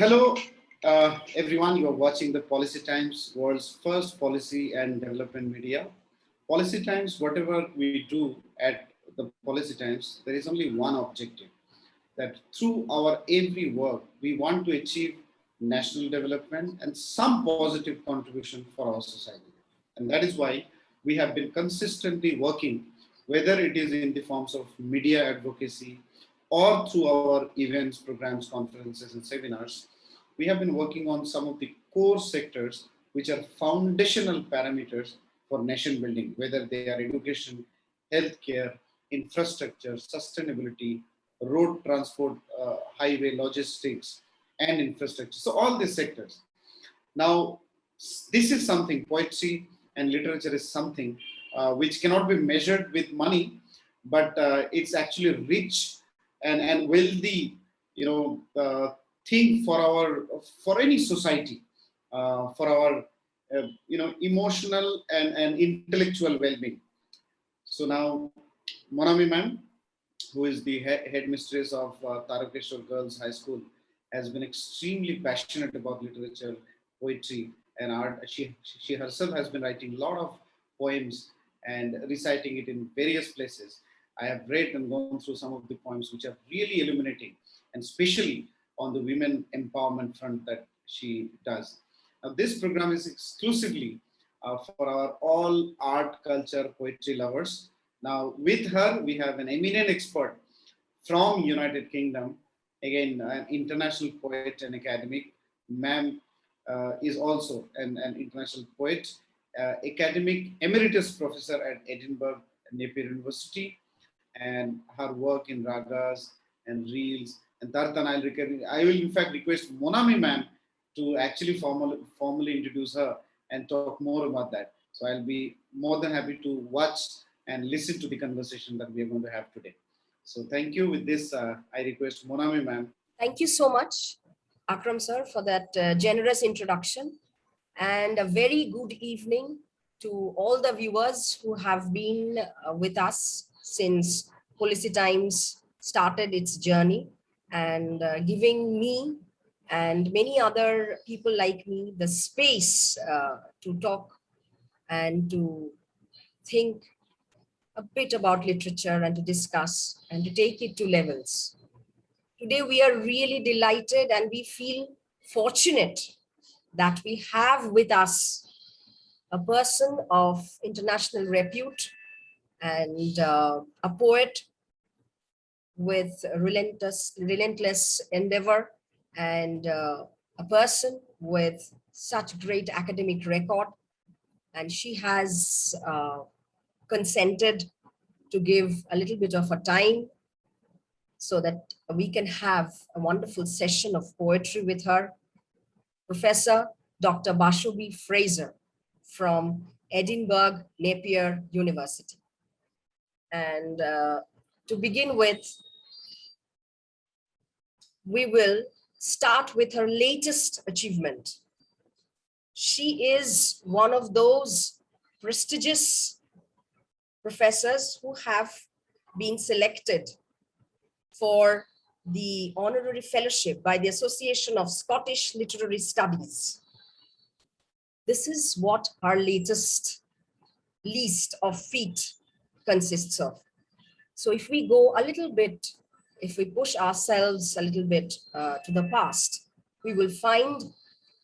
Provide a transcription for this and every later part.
Hello, everyone. You are watching the Policy Times, world's first policy and development media. Policy Times, whatever we do at the Policy Times, there is only one objective, that through our every work, we want to achieve national development and some positive contribution for our society. And that is why we have been consistently working, whether it is in the forms of media advocacy or through our events, programs, conferences, and seminars. We have been working on some of the core sectors which are foundational parameters for nation building, whether they are education, healthcare, infrastructure, sustainability, road transport, highway logistics, and infrastructure. So all these sectors. Now, this is something, poetry and literature is something which cannot be measured with money, but it's actually rich and wealthy, thing for any society, for our, emotional and intellectual well-being. So now, Monami ma'am, who is the headmistress of Tarakeshwar Girls High School, has been extremely passionate about literature, poetry, and art. She herself has been writing a lot of poems and reciting it in various places. I have read and gone through some of the poems which are really illuminating, and especially on the women empowerment front that she does. Now, this program is exclusively for our all art, culture, poetry lovers. Now, with her, we have an eminent expert from United Kingdom, again, an international poet and academic. Ma'am is also an international poet, academic emeritus professor at Edinburgh Napier University, and her work in ragas and reels and tartan. I will in fact request Monami ma'am to actually formally introduce her and talk more about that. So I'll be more than happy to watch and listen to the conversation that we are going to have today. So thank you. With this, I request Monami ma'am. Thank you so much, Akram sir, for that generous introduction, and a very good evening to all the viewers who have been with us since Policy Times started its journey, and giving me and many other people like me the space to talk and to think a bit about literature and to discuss and to take it to levels. Today, we are really delighted and we feel fortunate that we have with us a person of international repute and a poet with relentless endeavor, and a person with such great academic record. And she has consented to give a little bit of her time so that we can have a wonderful session of poetry with her. Professor Dr. Basabi Fraser from Edinburgh Napier University. And to begin with, we will start with her latest achievement. She is one of those prestigious professors who have been selected for the honorary fellowship by the Association of Scottish Literary Studies. This is what our latest list of feat consists of. So if we go a little bit, if we push ourselves a little bit to the past, we will find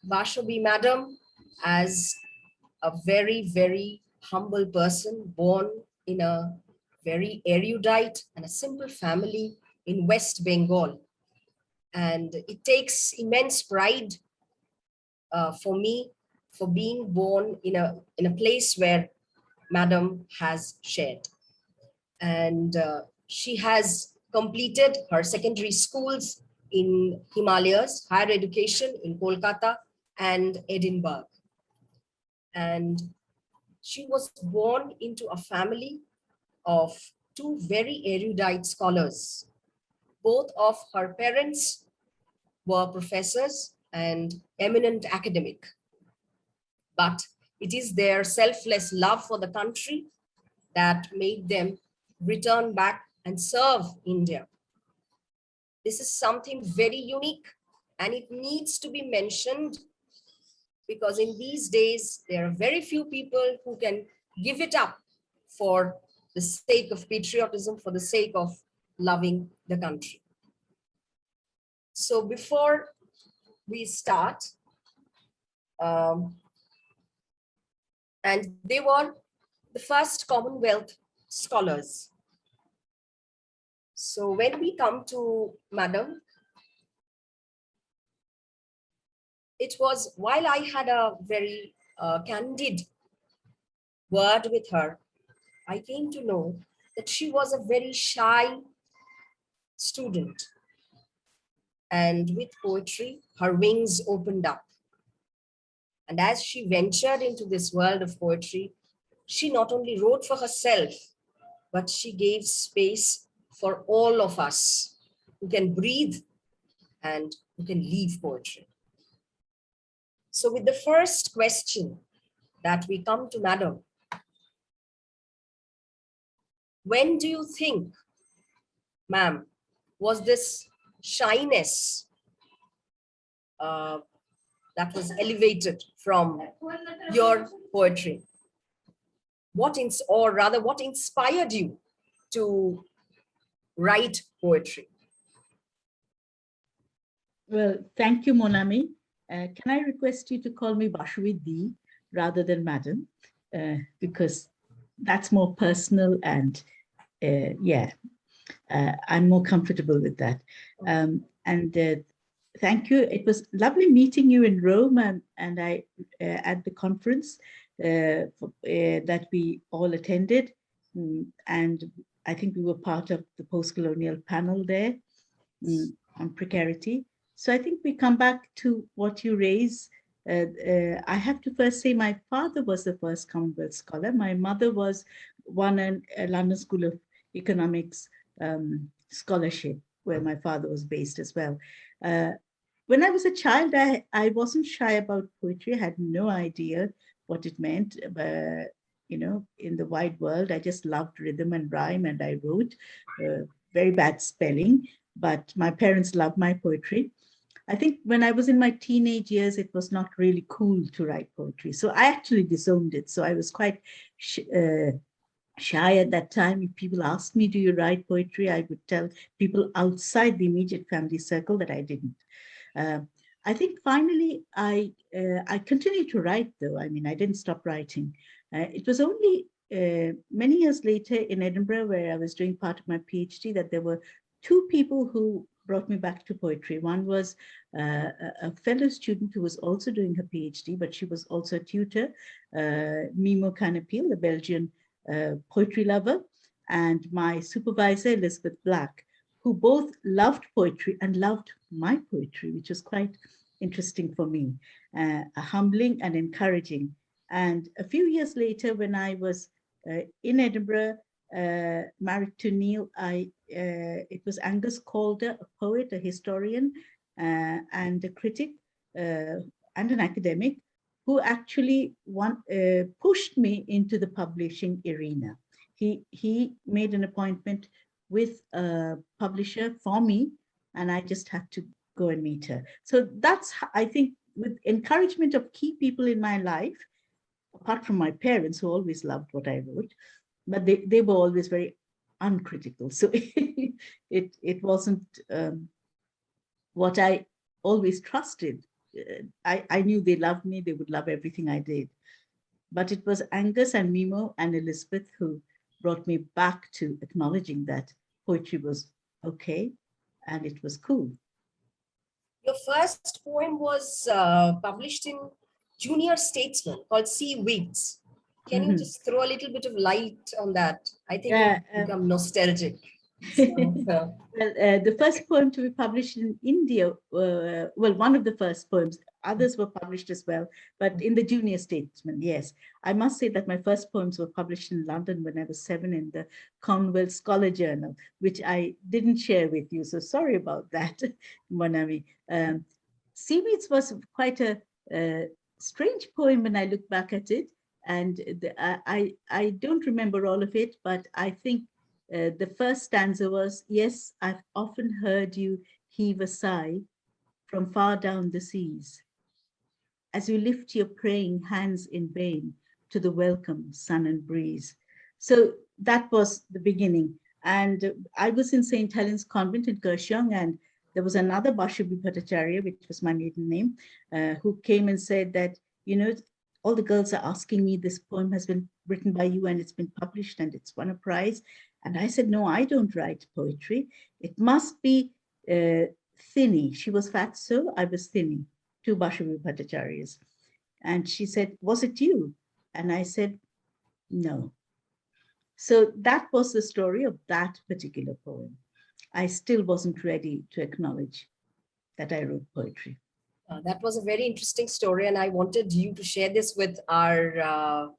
Basabi Madam as a very, very humble person, born in a very erudite and a simple family in West Bengal. And it takes immense pride for me for being born in a place where Madam has shared. And she has completed her secondary schools in Himalayas, higher education in Kolkata and Edinburgh. And she was born into a family of two very erudite scholars. Both of her parents were professors and eminent academic. But it is their selfless love for the country that made them return back and serve India. This is something very unique, and it needs to be mentioned because in these days, there are very few people who can give it up for the sake of patriotism, for the sake of loving the country. So before we start, and they were the first Commonwealth scholars. So when we come to Madam, it was while I had a very candid word with her, I came to know that she was a very shy student. And with poetry, her wings opened up. And as she ventured into this world of poetry, she not only wrote for herself, but she gave space for all of us who can breathe and who can leave poetry. So with the first question that we come to Madam, when do you think, ma'am, was this shyness that was elevated from your poetry? What inspired you to write poetry? Well, thank you, Monami. Can I request you to call me Bashavi Di rather than Madam? Because that's more personal and I'm more comfortable with that. Thank you. It was lovely meeting you in Rome and I at the conference that we all attended. And I think we were part of the post-colonial panel there on precarity. So I think we come back to what you raise. I have to first say my father was the first Commonwealth scholar. My mother won a London School of Economics scholarship, where my father was based as well. When I was a child, I wasn't shy about poetry. I had no idea what it meant. In the wide world, I just loved rhythm and rhyme, and I wrote very bad spelling, but my parents loved my poetry. I think when I was in my teenage years, it was not really cool to write poetry. So I actually disowned it. So I was quite shy at that time. If people asked me, do you write poetry? I would tell people outside the immediate family circle that I didn't. I think finally I continued to write, though. I mean, I didn't stop writing. It was only many years later in Edinburgh, where I was doing part of my PhD, that there were two people who brought me back to poetry. One was a fellow student who was also doing her PhD, but she was also a tutor, Mimo Canapil, a Belgian poetry lover, and my supervisor, Elizabeth Black, who both loved poetry and loved my poetry, which was quite interesting for me, humbling and encouraging. And a few years later, when I was in Edinburgh, married to Neil, it was Angus Calder, a poet, a historian, and a critic and an academic who actually pushed me into the publishing arena. He made an appointment with a publisher for me, and I just had to go and meet her. So that's, I think, with encouragement of key people in my life, apart from my parents who always loved what I wrote, but they were always very uncritical. So it wasn't what I always trusted. I knew they loved me, they would love everything I did. But it was Angus and Mimo and Elizabeth who brought me back to acknowledging that poetry was okay and it was cool. Your first poem was published in Junior Statesman called Seaweeds. Can you just throw a little bit of light on that? I think Yeah, you become nostalgic. So, Well, the first poem to be published in India, well, one of the first poems, others were published as well, but in the Junior Statesman, yes. I must say that my first poems were published in London when I was 7 in the Commonwealth Scholar Journal, which I didn't share with you, so sorry about that, Monami. Seaweeds was quite a strange poem when I look back at it, and I don't remember all of it, but I think the first stanza was, yes, I've often heard you heave a sigh from far down the seas, as you lift your praying hands in vain to the welcome sun and breeze. So that was the beginning. And I was in St. Helens Convent in Kurshong, and there was another Basabi Bhattacharya, which was my maiden name, who came and said that, you know, all the girls are asking me, this poem has been written by you and it's been published and it's won a prize. And I said, no, I don't write poetry. It must be Thinny. She was fat, so I was Thinny, two Basabi Bhattacharyas. And she said, was it you? And I said, no. So that was the story of that particular poem. I still wasn't ready to acknowledge that I wrote poetry. that was a very interesting story, and I wanted you to share this with our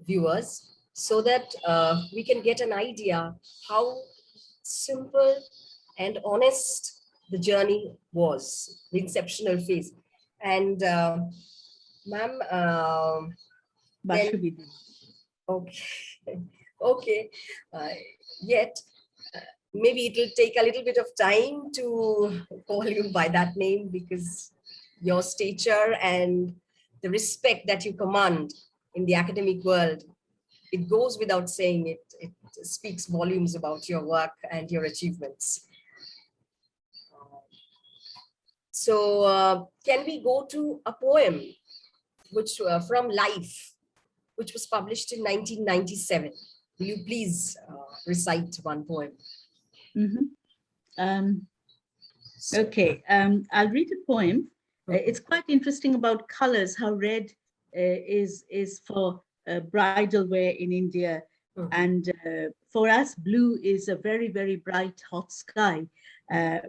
viewers so that we can get an idea how simple and honest the journey was, the inceptional phase. And ma'am, Basabi. okay, okay, yet maybe it will take a little bit of time to call you by that name, because your stature and the respect that you command in the academic world, it goes without saying. It speaks volumes about your work and your achievements. So can we go to a poem which from Life, which was published in 1997? Will you please recite one poem? Okay, I'll read a poem. It's quite interesting about colors, how red is for bridal wear in India. And for us, blue is a very, very bright, hot sky,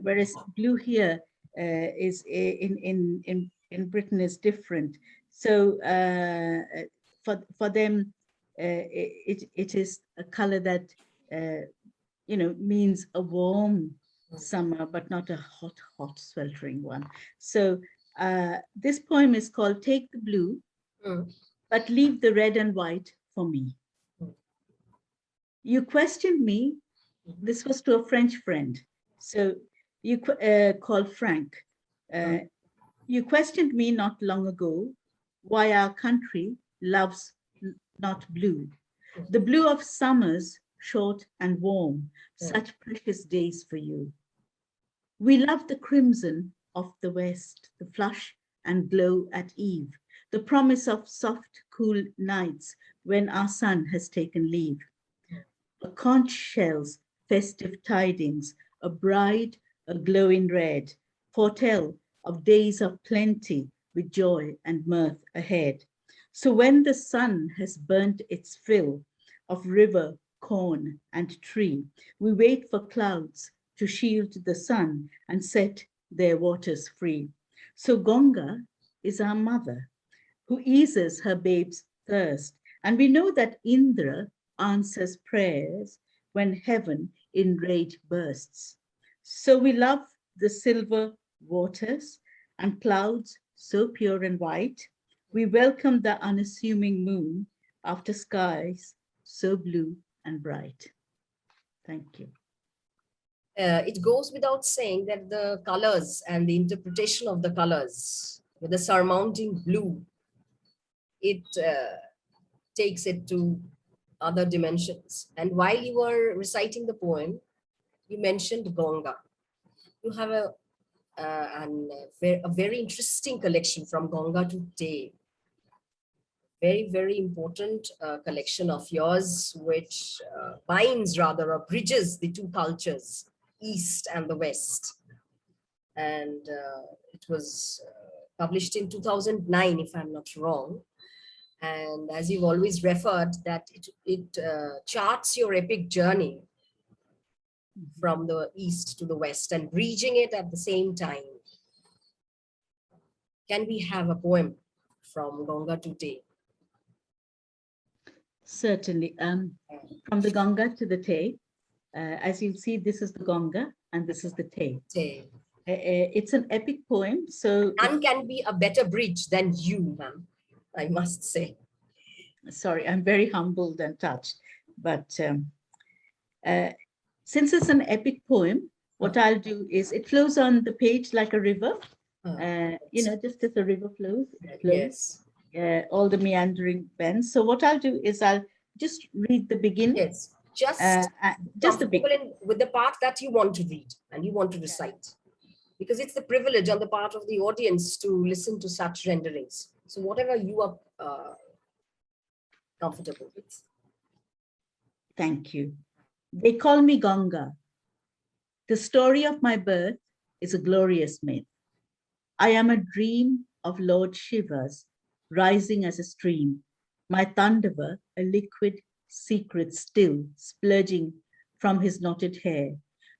whereas blue here is in Britain is different. So for them, it is a color that you know, means a warm summer, but not a hot, hot, sweltering one. So this poem is called Take the Blue, but Leave the Red and White for Me. You questioned me. This was to a French friend. So you called Frank. You questioned me not long ago why our country loves not blue. The blue of summers, short and warm, such precious days for you. We love the crimson of the west, the flush and glow at eve, the promise of soft, cool nights when our sun has taken leave. A conch shell's festive tidings, a bride, a glow in red, foretell of days of plenty with joy and mirth ahead. So when the sun has burnt its fill of river, corn, and tree, we wait for clouds to shield the sun and set their waters free. So Ganga is our mother, who eases her babe's thirst. And we know that Indra answers prayers when heaven in rage bursts. So we love the silver waters, and clouds so pure and white. We welcome the unassuming moon after skies so blue and bright. Thank you. It goes without saying that the colors and the interpretation of the colors with the surmounting blue, it takes it to other dimensions. And while you were reciting the poem, you mentioned Gonga. You have a very interesting collection from Gonga to Te. Very, very important collection of yours, which binds rather or bridges the two cultures, East and the West. And it was published in 2009, if I'm not wrong. And as you've always referred, that it charts your epic journey from the East to the West and bridging it at the same time. Can we have a poem from Gonga to Te? Certainly. From the Ganga to the Te, as you'll see, this is the Ganga and this is the Te. Te. It's an epic poem. So None can be a better bridge than you, ma'am, I must say. sorry, I'm very humbled and touched. But since it's an epic poem, what I'll do is it flows on the page like a river. Just as a river flows, it flows. Yes. All the meandering bends. So what I'll do is I'll just read the beginning. Yes. Just the beginning. with the part that you want to read and you want to recite. Because it's the privilege on the part of the audience to listen to such renderings. So whatever you are comfortable with. Thank you. They call me Ganga. The story of my birth is a glorious myth. I am a dream of Lord Shiva's, rising as a stream. My Tandava, a liquid secret still, splurging from his knotted hair.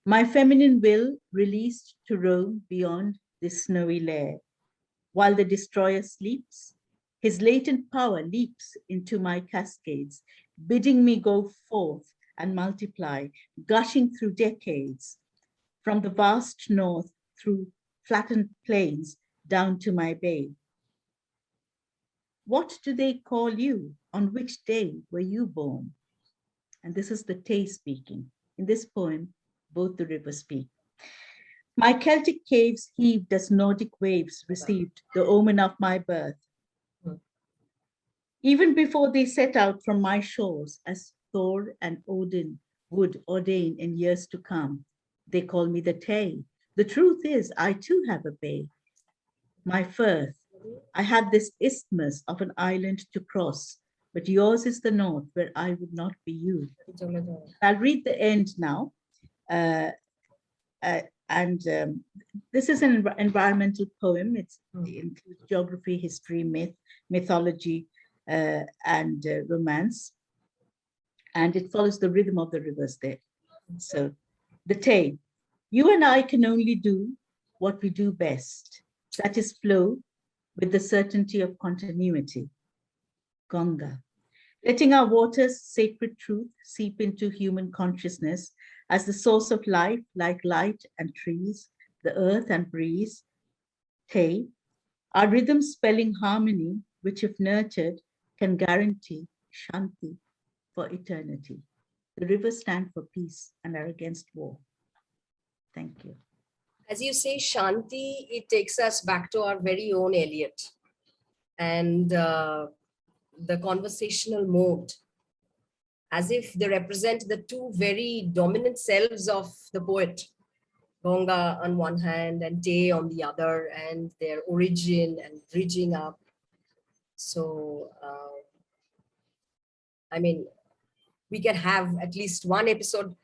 My feminine will released to roam beyond this snowy lair. While the destroyer sleeps, his latent power leaps into my cascades, bidding me go forth and multiply, gushing through decades, from the vast north through flattened plains down to my bay. What do they call you? On which day were you born? And this is the Te speaking. In this poem, both the rivers speak. My Celtic caves heaved as Nordic waves received the omen of my birth. Even before they set out from my shores, as Thor and Odin would ordain in years to come, they call me the Te. The truth is, I too have a bay. My Firth, I had this isthmus of an island to cross, but yours is the north where I would not be you. I'll read the end now. This is an environmental poem. It includes geography, history, mythology, and romance. And it follows the rhythm of the rivers there. So the Te, you and I can only do what we do best. That is flow with the certainty of continuity. Ganga, letting our waters' sacred truth seep into human consciousness as the source of life, like light and trees, the earth and breeze. Te, our rhythm spelling harmony, which if nurtured, can guarantee Shanti for eternity. The rivers stand for peace and are against war. Thank you. As you say, Shanti, it takes us back to our very own Eliot and the conversational mode, as if they represent the two very dominant selves of the poet, Gonga on one hand and Te on the other, and their origin and bridging up. So, I mean, we can have at least one episode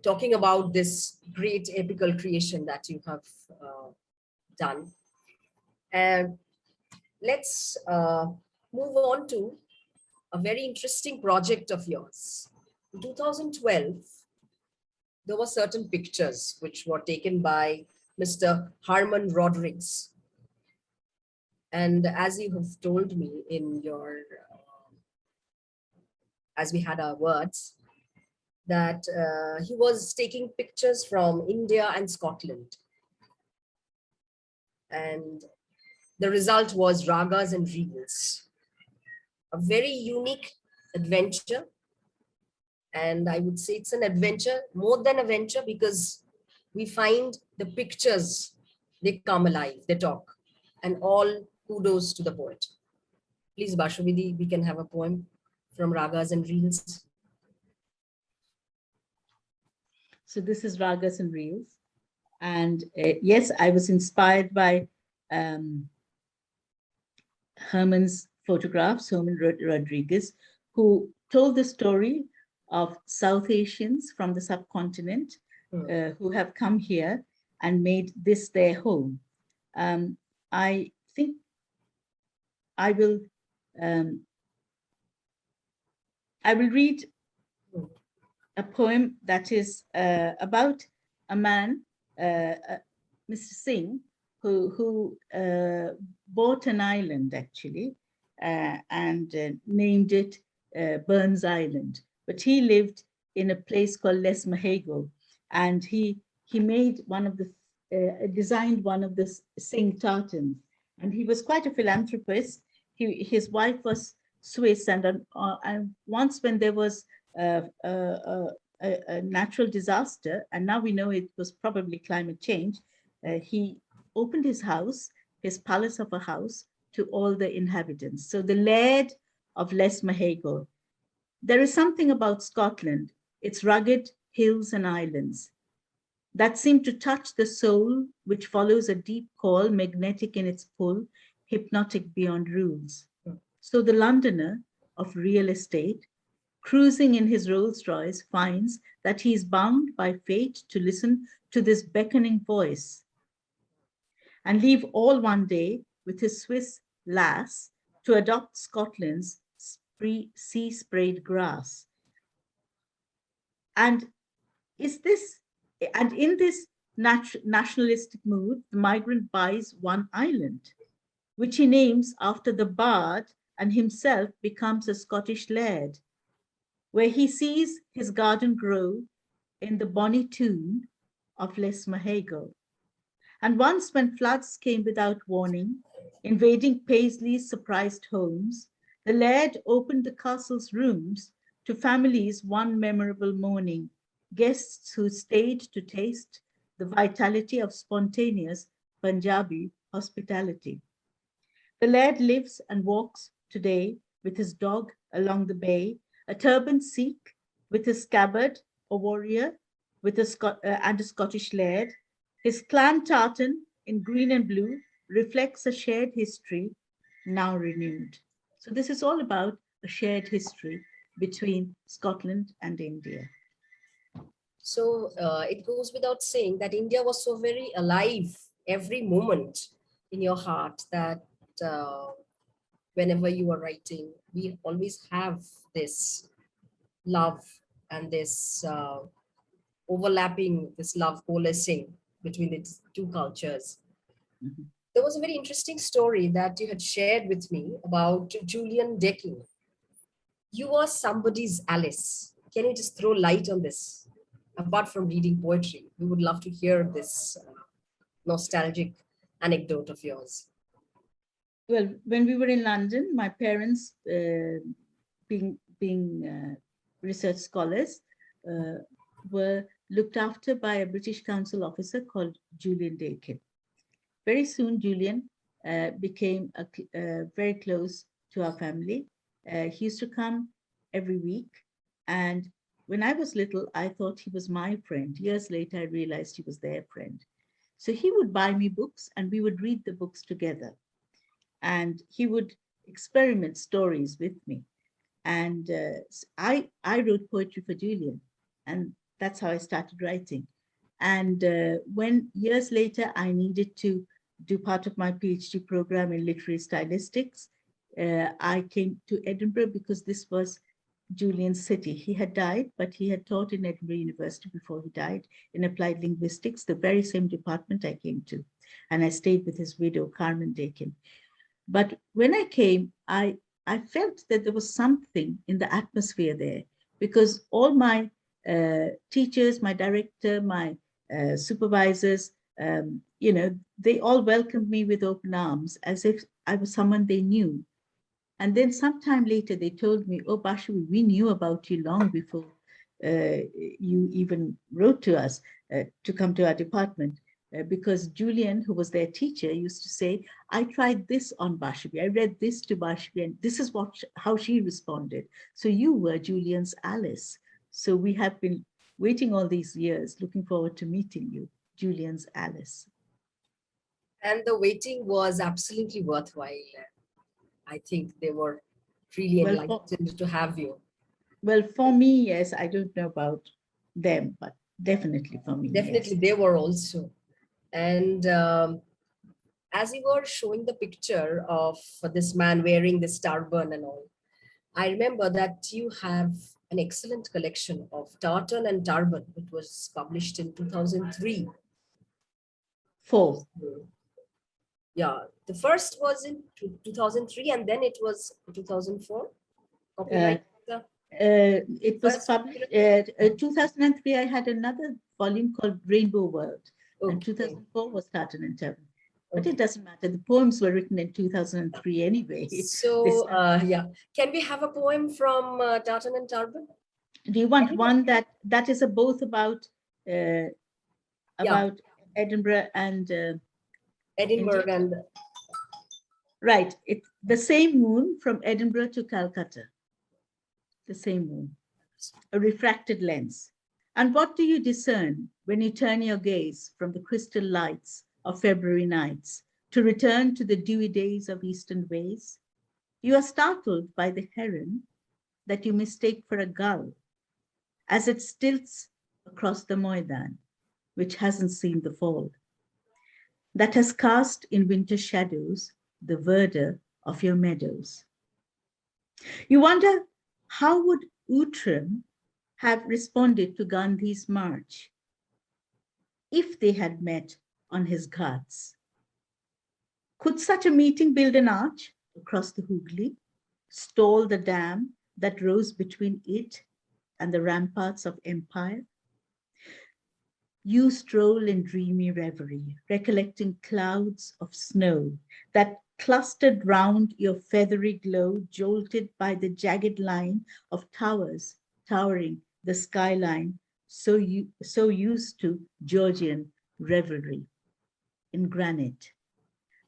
talking about this great epical creation that you have done. And let's move on to a very interesting project of yours. In 2012, there were certain pictures which were taken by Mr. Harmon Rodericks. And as you have told me in your, as we had our words, that he was taking pictures from India and Scotland. and the result was Ragas and Regals, a very unique adventure. And I would say it's an adventure, more than a venture, because we find the pictures, they come alive, they talk. And all kudos to the poet. Please, Bashavidi, we can have a poem from Ragas and Reels. So this is Ragas and Reels. And yes, I was inspired by Herman's photographs, Herman Rodriguez, who told the story of South Asians from the subcontinent who have come here and made this their home. I think I will read a poem that is about a man, Mr. Singh, who bought an island actually and named it Burns Island. But he lived in a place called Les Mahego, and he made one of the designed one of the Singh tartans, and he was quite a philanthropist. His wife was Swiss, and once when there was a natural disaster, and now we know it was probably climate change, he opened his house, his palace of a house, to all the inhabitants. So the Laird of Les Mahego. There is something about Scotland, its rugged hills and islands, that seem to touch the soul, which follows a deep call, magnetic in its pull, hypnotic beyond rules. So the Londoner of real estate, cruising in his Rolls Royce, finds that he is bound by fate to listen to this beckoning voice and leave all one day with his Swiss lass to adopt Scotland's sea-sprayed grass. And in this nationalistic mood, the migrant buys one island, which he names after the bard, and himself becomes a Scottish laird, where he sees his garden grow in the bonny tune of Les Mahego. And once when floods came without warning, invading Paisley's surprised homes, the laird opened the castle's rooms to families one memorable morning, guests who stayed to taste the vitality of spontaneous Punjabi hospitality. The laird lives and walks today with his dog along the bay, a turbaned Sikh with his scabbard, a warrior with and a Scottish laird. His clan tartan in green and blue reflects a shared history now renewed. So this is all about a shared history between Scotland and India. So it goes without saying that India was so very alive every moment in your heart that whenever you are writing, we always have this love and this overlapping, this love coalescing between the two cultures. Mhm. There was a very interesting story that you had shared with me about Julian Decking. You are somebody's Alice. Can you just throw light on this? Apart from reading poetry, we would love to hear this nostalgic anecdote of yours. Well, when we were in London, my parents, being research scholars, were looked after by a British Council officer called Julian Dakin. Very soon, Julian became very close to our family. He used to come every week. And when I was little, I thought he was my friend. Years later, I realized he was their friend. So he would buy me books and we would read the books together. And he would experiment stories with me. And I wrote poetry for Julian. And that's how I started writing. And when years later, I needed to do part of my PhD program in literary stylistics, I came to Edinburgh because this was Julian's city. He had died, but he had taught in Edinburgh University before he died in applied linguistics, the very same department I came to. And I stayed with his widow, Carmen Dakin. But when I came, I felt that there was something in the atmosphere there because all my teachers, my director, my supervisors, You know, they all welcomed me with open arms as if I was someone they knew. And then sometime later, they told me, oh, Basabi, we knew about you long before you even wrote to us to come to our department. Because Julian, who was their teacher, used to say, I tried this on Basabi. I read this to Basabi, and this is how she responded. So you were Julian's Alice. So we have been waiting all these years, looking forward to meeting you, Julian's Alice. And the waiting was absolutely worthwhile. I think they were really enlightened to have you. Well, for me, yes, I don't know about them, but definitely for me. Definitely, yes. they were also. And as you were showing the picture of this man wearing this turban and all, I remember that you have an excellent collection of tartan and turban. It was published in 2003. 4. Yeah, the first was in 2003 and then it was 2004. Copyright. It was published 2003. I had another volume called Rainbow World, and 2004 was Tartan and Turban. But it doesn't matter. The poems were written in 2003 anyway. So, yeah. Can we have a poem from Tartan and Turban? Do you want one that is both about Edinburgh and Edinburgh and right. It's the same moon from Edinburgh to Calcutta. The same moon, a refracted lens. And what do you discern when you turn your gaze from the crystal lights of February nights to return to the dewy days of eastern ways? You are startled by the heron that you mistake for a gull as it stilts across the Moidan, which hasn't seen the fall, that has cast in winter shadows the verdure of your meadows. You wonder, how would Outram have responded to Gandhi's march if they had met on his ghats? Could such a meeting build an arch across the Hooghly, stall the dam that rose between it and the ramparts of empire? You stroll in dreamy reverie, recollecting clouds of snow that clustered round your feathery glow, jolted by the jagged line of towers towering the skyline, so used to Georgian revelry in granite,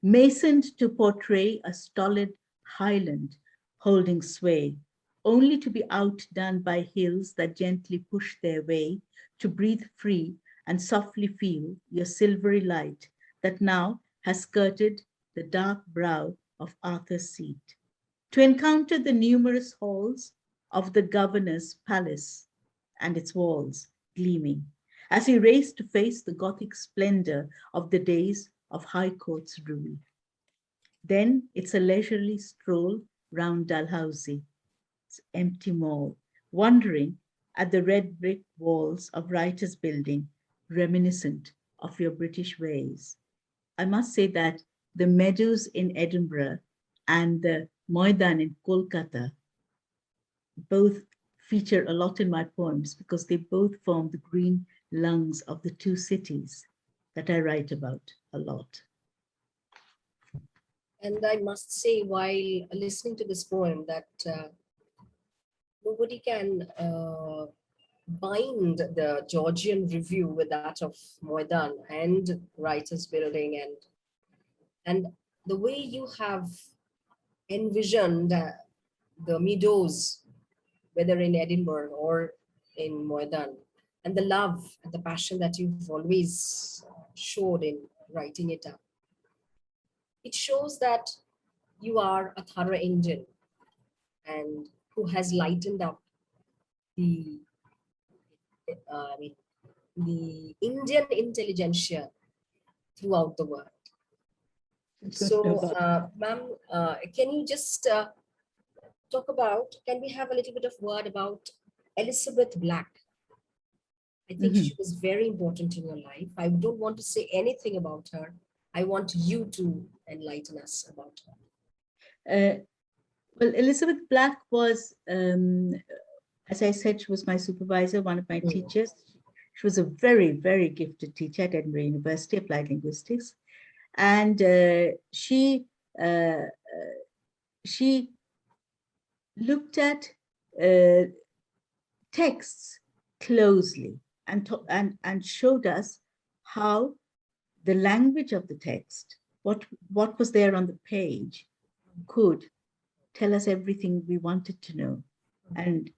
masoned to portray a stolid highland holding sway, only to be outdone by hills that gently push their way to breathe free and softly feel your silvery light that now has skirted the dark brow of Arthur's seat, to encounter the numerous halls of the governor's palace and its walls gleaming, as he raced to face the Gothic splendor of the days of High Court's rule. Then it's a leisurely stroll round Dalhousie, its empty mall, wondering at the red brick walls of Writers' Building, reminiscent of your British ways. I must say that the meadows in Edinburgh and the Moidan in Kolkata both feature a lot in my poems because they both form the green lungs of the two cities that I write about a lot. And I must say, while listening to this poem, that nobody can bind the Georgian review with that of Moidan and Writers' Building, and the way you have envisioned the meadows, whether in Edinburgh or in Moidan, and the love and the passion that you've always showed in writing it up. It shows that you are a thorough Indian and who has lightened up the the Indian intelligentsia throughout the world. So, ma'am, can you just talk about, can we have a little bit of word about Elizabeth Black? I think she was very important in your life. I don't want to say anything about her. I want you to enlighten us about her. Well, Elizabeth Black was, as I said, she was my supervisor, one of my teachers. She was a very, very gifted teacher at Edinburgh University, Applied Linguistics. And uh, she looked at uh, texts closely and showed us how the language of the text, what was there on the page, could tell us everything we wanted to know. And,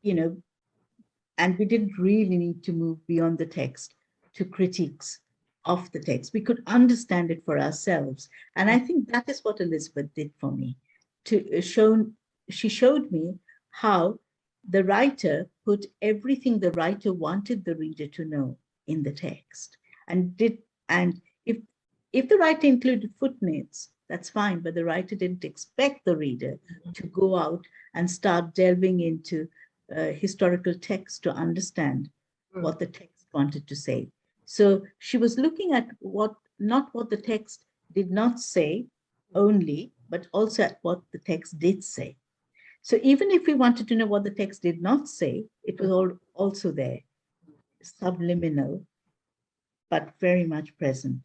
and we didn't really need to move beyond the text to critiques of the text. We could understand it for ourselves. And I think that is what Elizabeth did for me. She showed me how the writer put everything the writer wanted the reader to know in the text. And if the writer included footnotes, that's fine, but the writer didn't expect the reader to go out and start delving into historical text to understand what the text wanted to say. So she was looking at not what the text did not say only, but also at what the text did say. So even if we wanted to know what the text did not say, it was also there, subliminal, but very much present.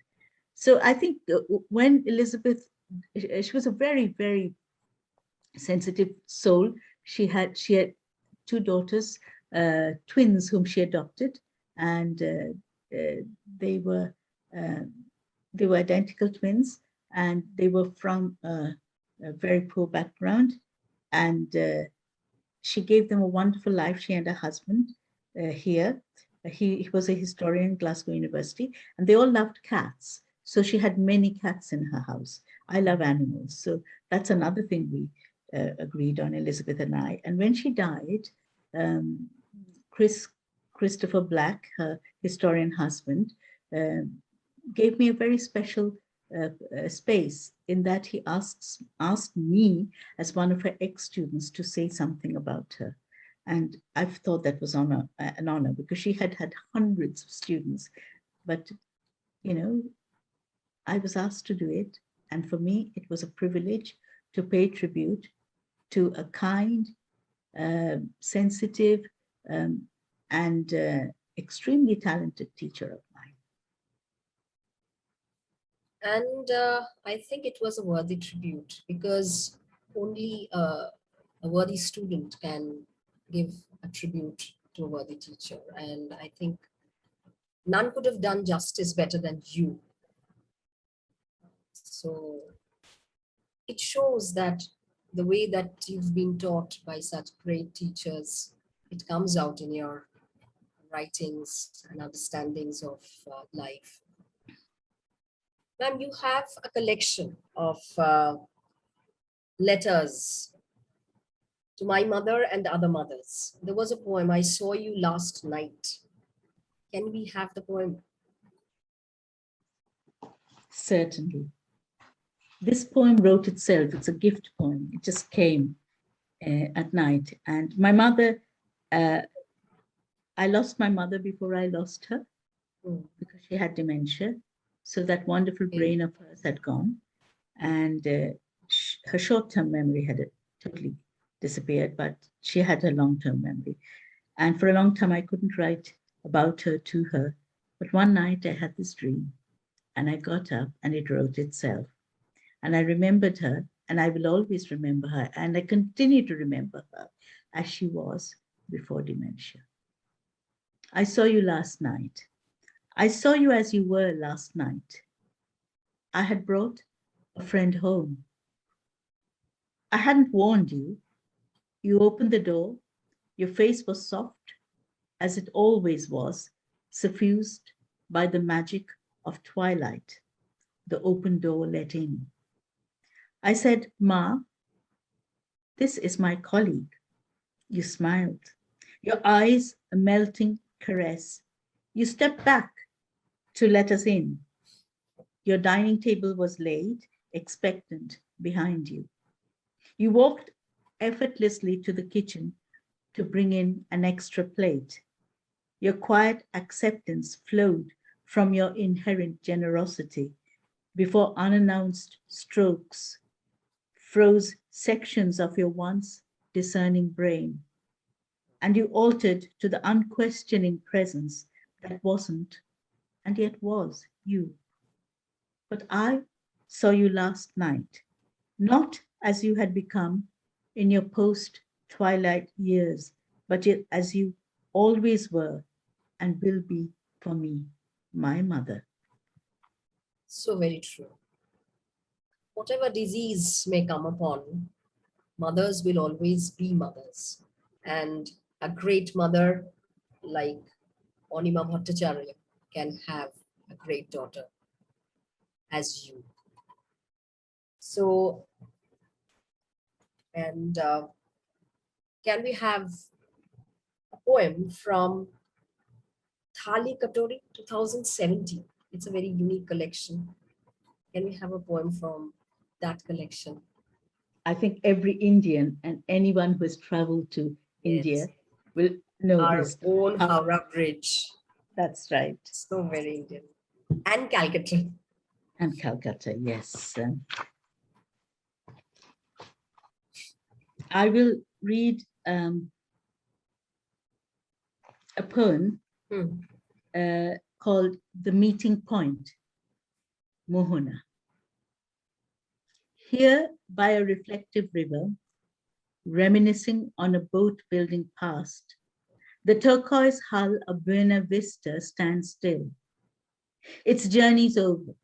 So I think when Elizabeth, she was a very, very sensitive soul. She had two daughters, twins whom she adopted, and they were uh, they were identical twins, and they were from a very poor background, and she gave them a wonderful life. She and her husband here. He was a historian at Glasgow University, and they all loved cats. So she had many cats in her house. I love animals, so that's another thing we agreed on, Elizabeth and I. And when she died, um, Christopher Black, her historian husband, um, gave me a very special space in that he asked me as one of her ex-students to say something about her. And I've thought that was an honor because she had had hundreds of students, but I was asked to do it. And for me, it was a privilege to pay tribute to a kind, sensitive, um, and extremely talented teacher of mine. And I think it was a worthy tribute because only a worthy student can give a tribute to a worthy teacher. And I think none could have done justice better than you. So it shows that the way that you've been taught by such great teachers, it comes out in your writings and understandings of life. Ma'am, you have a collection of letters to my mother and other mothers. There was a poem, I Saw You Last Night. Can we have the poem? Certainly. This poem wrote itself. It's a gift poem. It just came at night. And my mother, I lost my mother before I lost her because she had dementia. So that wonderful brain of hers had gone. And her short-term memory had totally disappeared, but she had her long-term memory. And for a long time, I couldn't write about her to her. But one night I had this dream and I got up and it wrote itself. And I remembered her, and I will always remember her. And I continue to remember her as she was before dementia. I saw you last night. I saw you as you were last night. I had brought a friend home. I hadn't warned you. You opened the door. Your face was soft, as it always was, suffused by the magic of twilight. The open door let in. I said, Ma, this is my colleague. You smiled. Your eyes a melting caress. You stepped back to let us in. Your dining table was laid, expectant, behind you. You walked effortlessly to the kitchen to bring in an extra plate. Your quiet acceptance flowed from your inherent generosity before unannounced strokes froze sections of your once discerning brain. And you altered to the unquestioning presence that wasn't and yet was you. But I saw you last night, not as you had become in your post-twilight years, but yet as you always were and will be for me, my mother. So very true. Whatever disease may come upon, mothers will always be mothers. And a great mother like Onima Bhattacharya can have a great daughter as you. So, and can we have a poem from Thali Katori 2017? It's a very unique collection. Can we have a poem from that collection? I think every Indian and anyone who has traveled to India Yes. will know Our his. own Howrah Bridge. That's right. So very Indian. And Calcutta. And Calcutta, yes. I will read a poem called The Meeting Point, Mohana. Here by a reflective river, reminiscing on a boat building past, the turquoise hull of Buena Vista stands still. Its journey's over.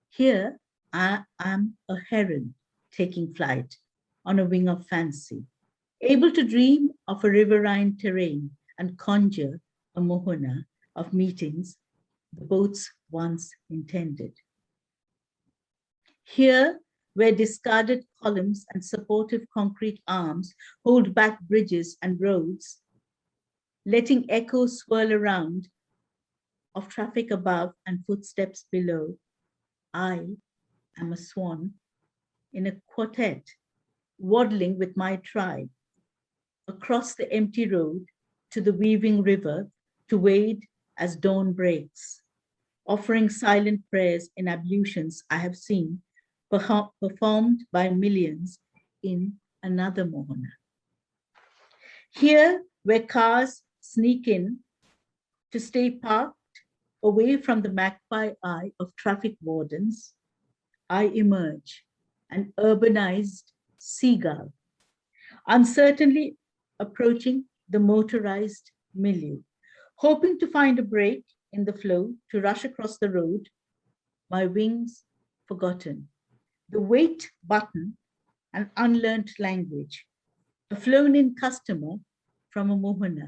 Here I am a heron taking flight on a wing of fancy, able to dream of a riverine terrain and conjure a mohana of meetings the boats once intended. Here, where discarded columns and supportive concrete arms hold back bridges and roads, letting echoes swirl around of traffic above and footsteps below, I am a swan in a quartet, waddling with my tribe across the empty road to the weaving river to wade as dawn breaks, offering silent prayers in ablutions I have seen performed by millions in another mohana. Here, where cars sneak in to stay parked away from the magpie eye of traffic wardens, I emerge, an urbanized seagull, uncertainly approaching the motorized milieu, hoping to find a break in the flow to rush across the road, my wings forgotten, the wait button, an unlearned language, a flown-in customer from a mohana,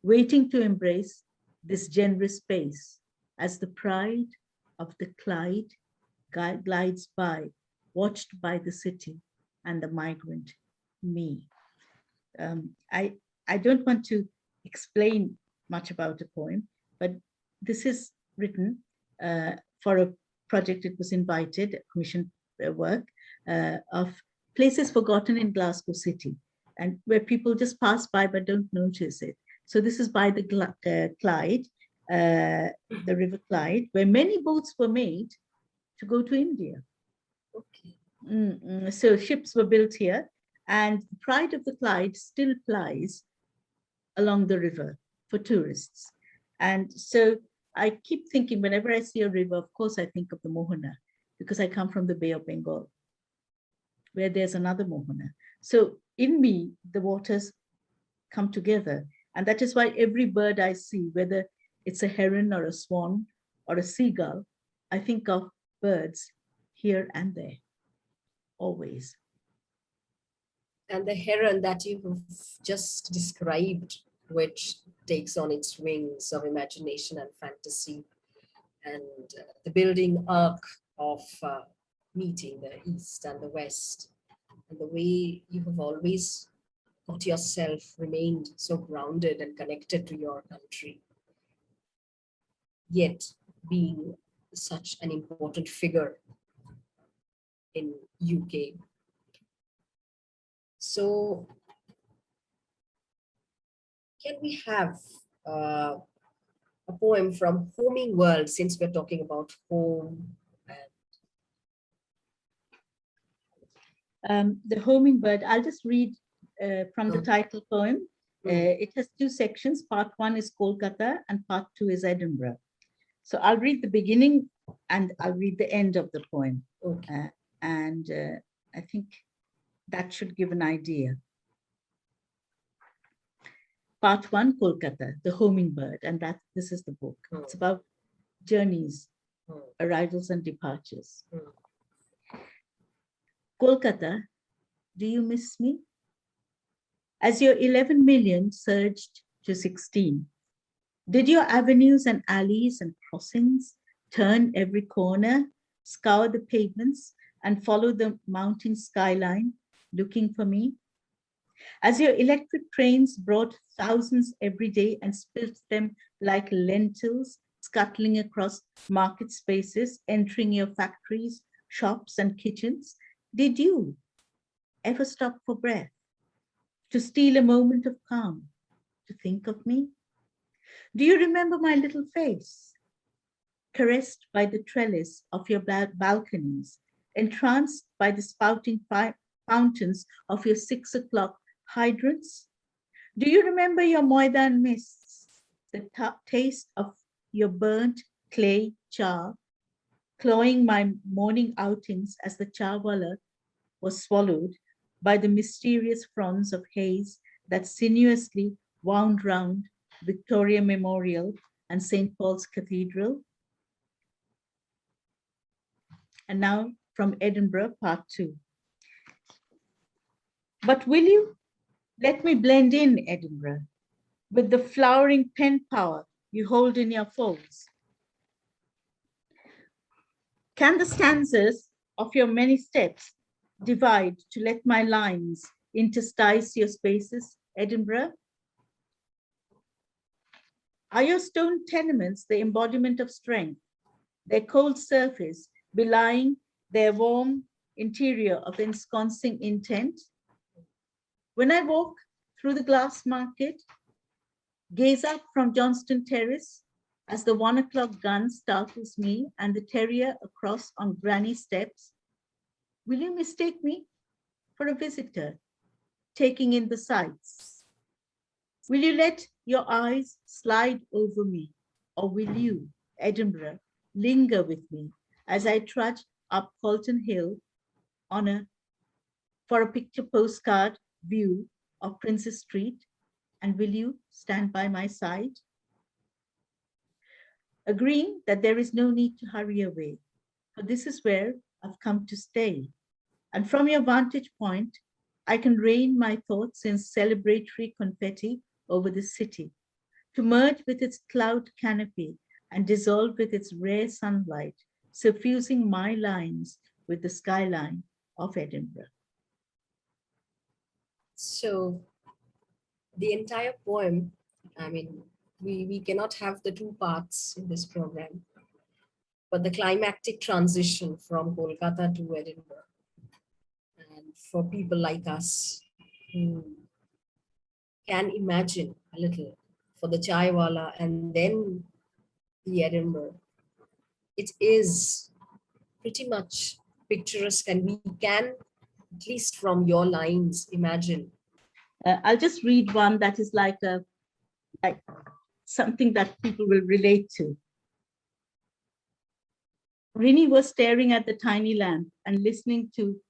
waiting to embrace this generous space as the pride of the Clyde glides by, watched by the city and the migrant, me. I don't want to explain much about the poem, but this is written for a project. It was invited, commissioned work of places forgotten in Glasgow City, and where people just pass by but don't notice it. So this is by the Clyde, the River Clyde, where many boats were made to go to India. Okay. So ships were built here, and the pride of the Clyde still plies along the river for tourists. And so I keep thinking, whenever I see a river, of course I think of the Mohana, because I come from the Bay of Bengal, where there's another Mohana. So in me, the waters come together. And that is why every bird I see, whether it's a heron or a swan or a seagull, I think of birds here and there, always. And the heron that you have just described, which takes on its wings of imagination and fantasy, and the building arc of meeting the East and the West, and the way you have always got yourself remained so grounded and connected to your country, yet being such an important figure in UK. So can we have a poem from Homing World, since we're talking about home? The homing bird, I'll just read from the title poem. It has two sections. Part one is Kolkata and part two is Edinburgh. So I'll read the beginning and I'll read the end of the poem. Okay. And I think that should give an idea. Part one, Kolkata, the homing bird, and this is the book. It's about journeys, arrivals and departures. Kolkata, do you miss me? As your 11 million surged to 16, did your avenues and alleys and crossings turn every corner, scour the pavements, and follow the mountain skyline, looking for me? As your electric trains brought thousands every day and spilt them like lentils, scuttling across market spaces, entering your factories, shops, and kitchens, did you ever stop for breath, to steal a moment of calm, to think of me? Do you remember my little face, caressed by the trellis of your balconies, entranced by the spouting fountains of your 6 o'clock hydrants? Do you remember your Moidan mists, the taste of your burnt clay char, cloying my morning outings as the charwala was swallowed by the mysterious fronds of haze that sinuously wound round Victoria Memorial and St. Paul's Cathedral? And now from Edinburgh, part two. But will you let me blend in, Edinburgh, with the flowering pen power you hold in your folds? Can the stanzas of your many steps divide to let my lines interstice your spaces, Edinburgh? Are your stone tenements the embodiment of strength, their cold surface belying their warm interior of ensconcing intent? When I walk through the glass market, gaze up from Johnston Terrace as the 1 o'clock gun startles me and the terrier across on granny steps, will you mistake me for a visitor taking in the sights? Will you let your eyes slide over me, or will you, Edinburgh, linger with me as I trudge up Colton Hill for a picture postcard view of Princess Street, and will you stand by my side? Agreeing that there is no need to hurry away, for this is where I've come to stay. And from your vantage point, I can rain my thoughts in celebratory confetti over the city, to merge with its cloud canopy and dissolve with its rare sunlight, suffusing my lines with the skyline of Edinburgh. So the entire poem, I mean, we cannot have the two parts in this program, but the climactic transition from Kolkata to Edinburgh. And for people like us who can imagine a little, for the chaiwala and then the Edinburgh, it is pretty much picturesque, and we can, at least from your lines, imagine. I'll just read one that is like something that people will relate to. Rini was staring at the tiny lamp and listening to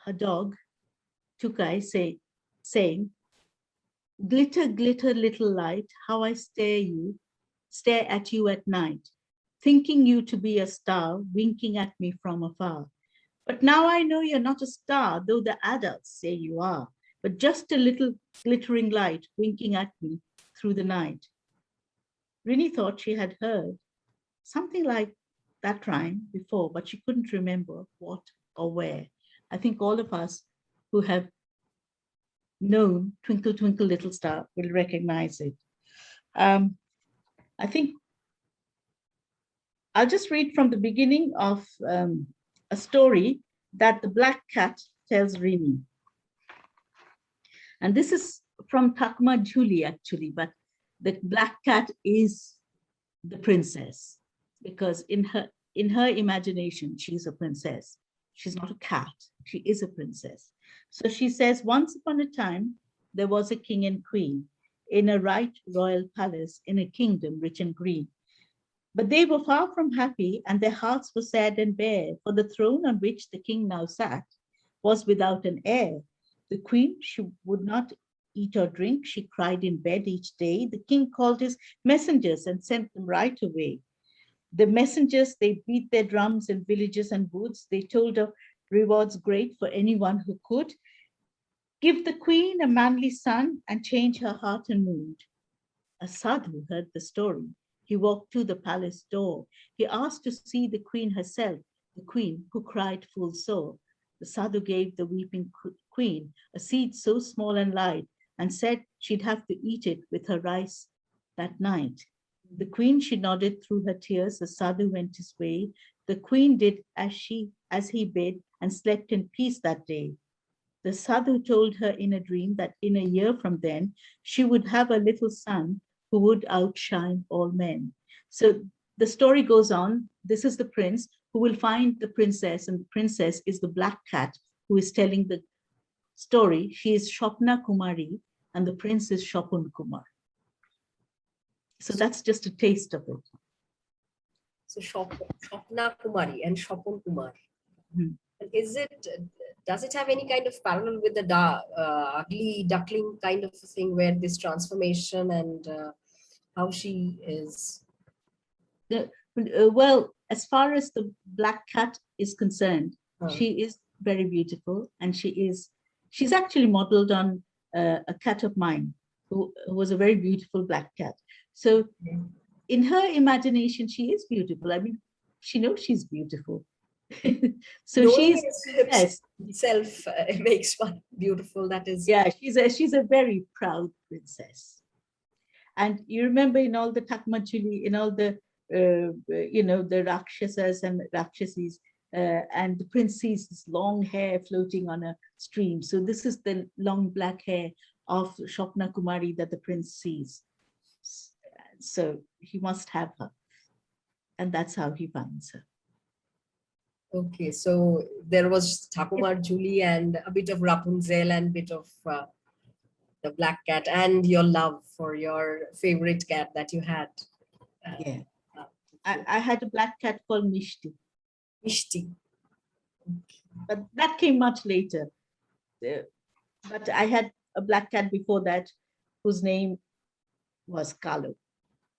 her dog, Tukai, saying, glitter, glitter, little light, how I stare at you at night, thinking you to be a star, winking at me from afar. But now I know you're not a star, though the adults say you are, but just a little glittering light winking at me through the night. Rini thought she had heard something like that rhyme before, but she couldn't remember what or where. I think all of us who have known Twinkle, Twinkle, Little Star will recognize it. I think I'll just read from the beginning of a story that the black cat tells Rini. And this is from Takma Juli, actually, but the black cat is the princess, because in her imagination, she's a princess. She's not a cat, she is a princess. So she says, once upon a time, there was a king and queen in a right royal palace in a kingdom rich and green. But they were far from happy, and their hearts were sad and bare, for the throne on which the king now sat was without an heir. The queen, she would not eat or drink, she cried in bed each day. The king called his messengers and sent them right away. The messengers, they beat their drums in villages and woods. They told of rewards great for anyone who could give the queen a manly son and change her heart and mood. A sadhu heard the story. He walked to the palace door. He asked to see the queen herself, the queen who cried full sore. The sadhu gave the weeping queen a seed so small and light and said she'd have to eat it with her rice that night. The queen, she nodded through her tears. The sadhu went his way. The queen did as he bid and slept in peace that day. The sadhu told her in a dream that in a year from then, she would have a little son who would outshine all men. So the story goes on. This is the prince who will find the princess, and the princess is the black cat who is telling the story. She is Shopna Kumari, and the prince is Shopun Kumar. So that's just a taste of it. So Shopna Kumari and Shopun Kumar. Mhm. Does it have any kind of parallel with the ugly duckling kind of a thing, where this transformation and how she is? Well, as far as the black cat is concerned, Huh. she is very beautiful, and she's actually modeled on a cat of mine who was a very beautiful black cat. So in her imagination, she is beautiful. I mean, she knows she's beautiful. So Knowing she's, it yes, itself makes one beautiful. That is, yeah, she's a very proud princess. And you remember in all the Takmachuli, in all the the Rakshasas and Rakshasis, and the prince sees this long hair floating on a stream. So this is the long black hair of Shopna Kumari that the prince sees. So he must have her, and that's how he finds her. okay. So there was Thakumar Julie and a bit of Rapunzel and bit of the black cat, and your love for your favorite cat that you had. Yeah, I had a black cat called Mishti, Mishti. but that came much later. But I had a black cat before that, whose name was Kalu.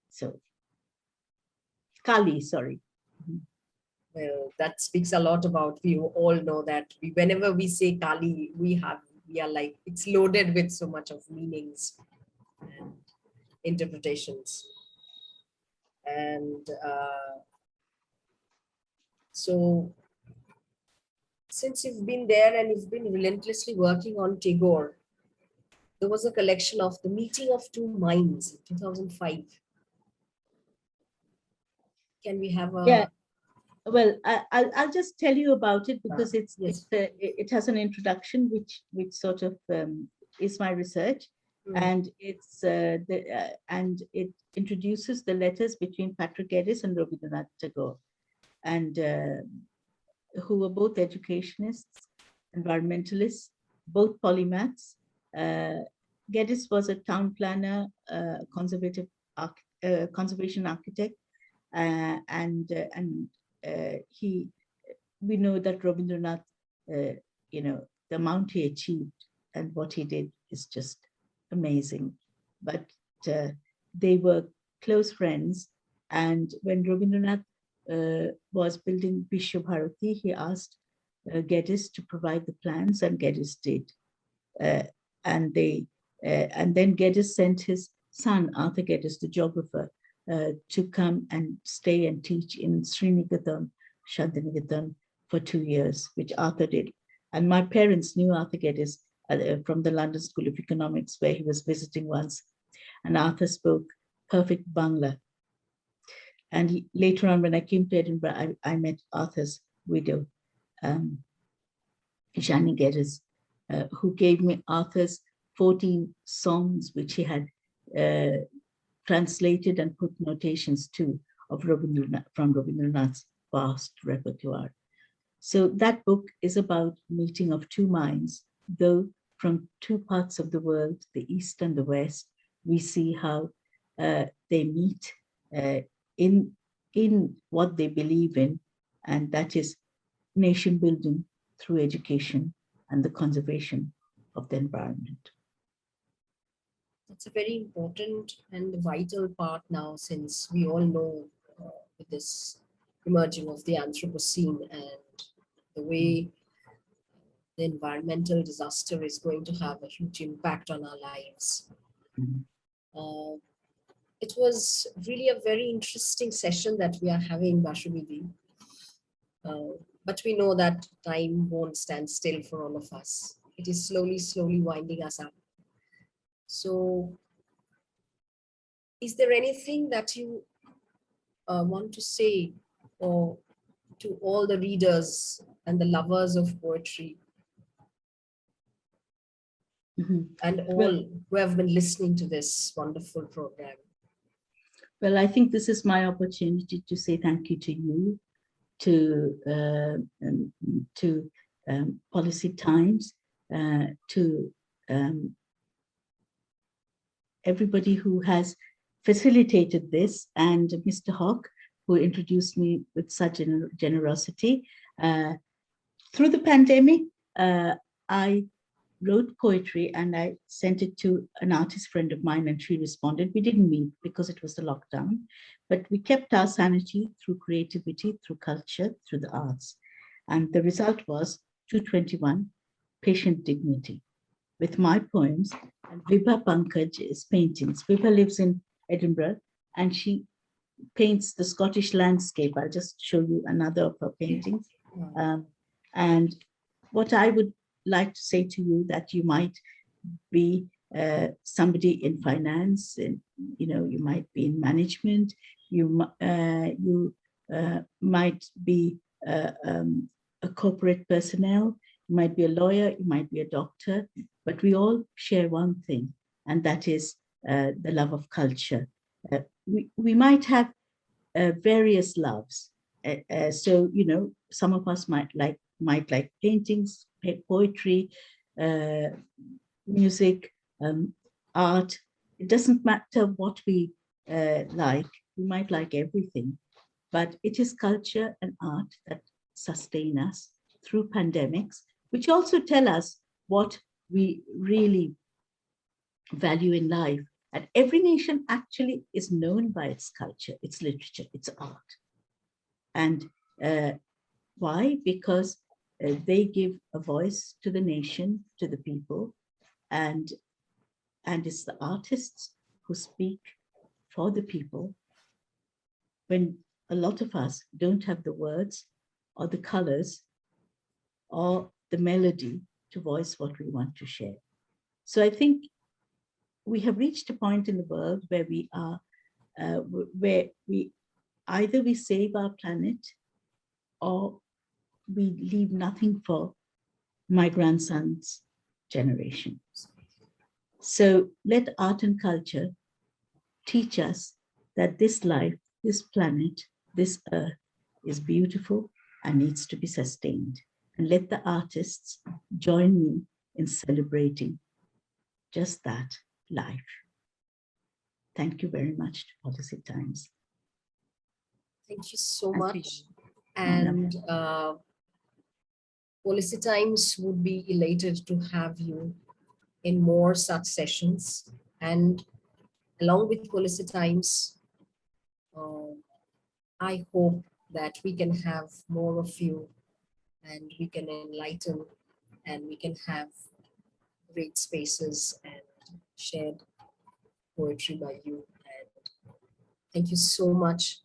So Kali, sorry. Well, that speaks a lot about, we all know that whenever we say Kali, we are like, it's loaded with so much of meanings and interpretations. And so since you've been there and you've been relentlessly working on Tagore, there was a collection of The Meeting of Two Minds in 2005. Can we have a... Yeah. Well, I'll just tell you about it because yes. it has an introduction which sort of is my research, and and it introduces the letters between Patrick Geddes and Rabindranath Tagore, and who were both educationists, environmentalists, both polymaths. Geddes was a town planner, conservation architect, we know that Rabindranath, the amount he achieved and what he did is just amazing. But they were close friends, and when Rabindranath was building Vishwa Bharati, he asked Geddes to provide the plans, and Geddes did. And then Geddes sent his son, Arthur Geddes, the geographer, to come and stay and teach in Srinikatam, Shantiniketan for 2 years, which Arthur did. And my parents knew Arthur Geddes from the London School of Economics, where he was visiting once. And Arthur spoke perfect Bangla. And later on, when I came to Edinburgh, I met Arthur's widow, Shani Geddes, who gave me Arthur's 14 songs, which he had translated and put notations to from Rabindranath's vast repertoire. So that book is about meeting of two minds, though from two parts of the world, the East and the West, we see how they meet in what they believe in, and that is nation building through education and the conservation of the environment. That's a very important and vital part now, since we all know with this emerging of the Anthropocene and the way the environmental disaster is going to have a huge impact on our lives. Mhm. It was really a very interesting session that we are having, Basabi. But we know that time won't stand still for all of us. It is slowly winding us up. So, is there anything that you want to say or to all the readers and the lovers of poetry and all Well, who have been listening to this wonderful program? well, I think this is my opportunity to say thank you to you, to Policy Times, to everybody who has facilitated this, and Mr. Hawk, who introduced me with such generosity. Through the pandemic, I wrote poetry and I sent it to an artist friend of mine, and she responded. We didn't meet because it was the lockdown, but we kept our sanity through creativity, through culture, through the arts. And the result was 221, Patient Dignity, with my poems and Vibha Pankaj's paintings. Vibha lives in Edinburgh and she paints the Scottish landscape. I'll just show you another of her paintings. And what I would like to say to you, that you might be somebody in finance, and you might be in management, you might be a corporate personnel, you might be a lawyer, you might be a doctor, but we all share one thing, and that is the love of culture. We might have various loves. So, some of us might like paintings, poetry, music, art. It doesn't matter what we like. We might like everything, but it is culture and art that sustain us through pandemics, which also tell us what we really value in life. And every nation actually is known by its culture, its literature, its art. And why? Because they give a voice to the nation, to the people, and it's the artists who speak for the people when a lot of us don't have the words or the colors or the melody to voice what we want to share. So I think we have reached a point in the world where we are, where we either we save our planet or we leave nothing for my grandson's generation. So let art and culture teach us that this life, this planet, this earth is beautiful and needs to be sustained. And let the artists join me in celebrating just that life. Thank you very much to Policy Times. Thank you so And to much. you. And Policy Times would be elated to have you in more such sessions. And along with Policy Times, I hope that we can have more of you and we can enlighten and we can have great spaces and shared poetry by you. And thank you so much